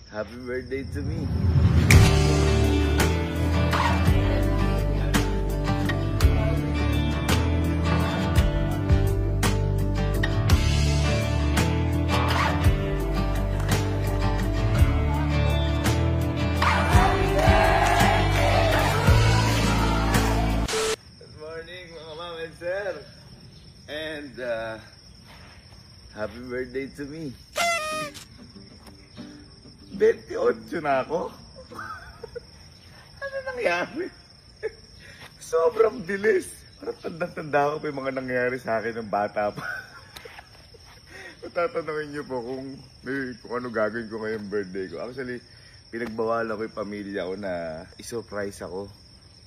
Happy birthday to me. Good morning mga ma'am and sir. And happy birthday to me. 28 na ako. Ano nangyari? Sobrang bilis. Parang tanda-tanda ko pa yung mga nangyari sa akin ng bata pa. Tatanungin niyo po kung ano gagawin ko ngayong birthday ko. Actually, pinagbawalan ko yung pamilya ko na isurprise ako.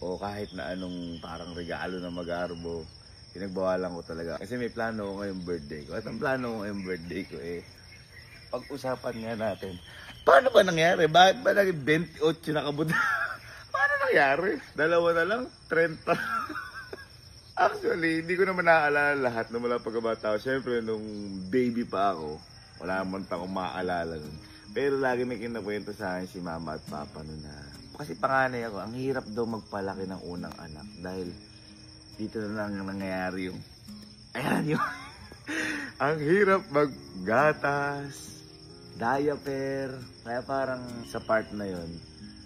O kahit na anong parang regalo na mag-arbo. Pinagbawalan ko talaga. Kasi may plano ko ngayong birthday ko. At ang plano ko ngayong birthday ko pag-usapan nga natin. Paano ba nangyari? Bakit ba naging 28 na kabuta? Paano nangyari? Dalawa na lang? 30? Actually, hindi ko naman naaalala lahat na mula pagkabata ko. Siyempre, nung baby pa ako, wala naman pa akong maaalala nun. Pero lagi may kinakwento sa akin si mama at papa nun na kasi panganay ako, ang hirap daw magpalaki ng unang anak dahil dito na lang nangyayari yung ayan yung ang hirap maggatas, diaper, kaya parang sa part na yon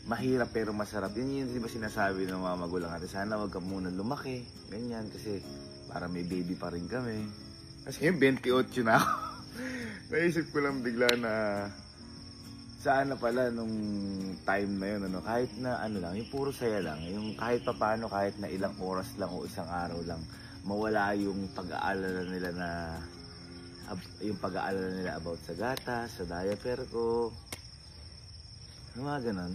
mahirap pero masarap. Yun yung diba sinasabi ng mga magulang natin, sana wag ka muna lumaki, ganyan, kasi para may baby pa rin kami. Kasi yung 28 na ako. Naisip ko lang bigla na sana pala nung time na yun, kahit na ano lang, yung puro saya lang, yung kahit papaano, kahit na ilang oras lang o isang araw lang, mawala yung pag-aalala nila na yung pag-aalala nila about sa gatas, sa diaper ko, yung mga ganun.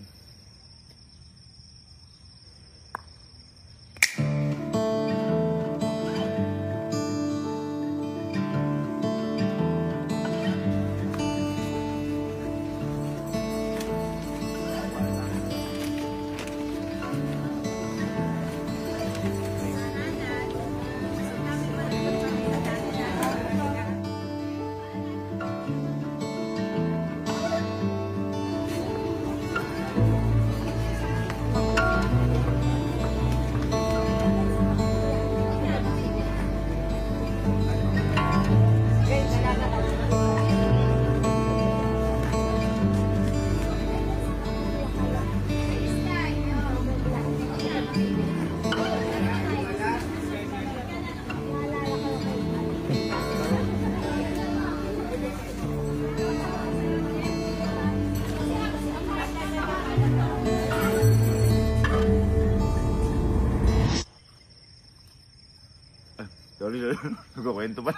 Sorry, nagkukwento pa.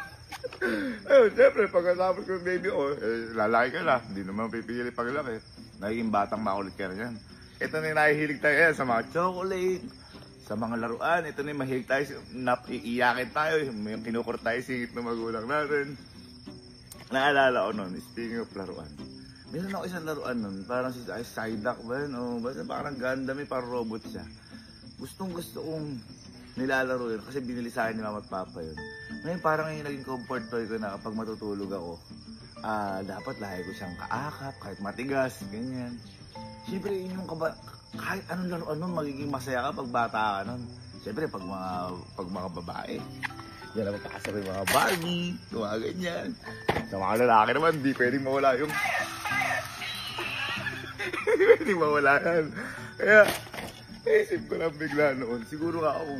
Ayun, siyempre, pagkatapos ko yung baby ko, lalaki ka na. Hindi naman pipili paglaki. Naging batang makulit ka na yan. Ito na yung nahihilig tayo sa mga chocolate, sa mga laruan. Ito na yung mahilig tayo, iiyakin tayo, yung kinukur tayo singit ng magulang natin. Naalala ko nun, speaking of laruan. Meron ako isang laruan nun, parang si Psyduck ba yun? O basta parang Gundam, parang robot siya. Gustong gusto kong nilalaro yun kasi binili sa akin ni mama at papa yun. Ngayon parang yung naging comfort toy ko na kapag matutulog ako, dapat lahi ko siyang kaakap, kahit matigas, ganyan. Siyempre yun yung kahit anong laruan nun, magiging masaya ka pag bata ka nun. Siyempre pag mga babae, yan ang mapakasar yung mga Barbie, mga ganyan. Sa mga lalaki naman, di pwedeng mawala yung hindi pwedeng mawala yan. Kaya, naisip ko lang bigla noon, siguro ako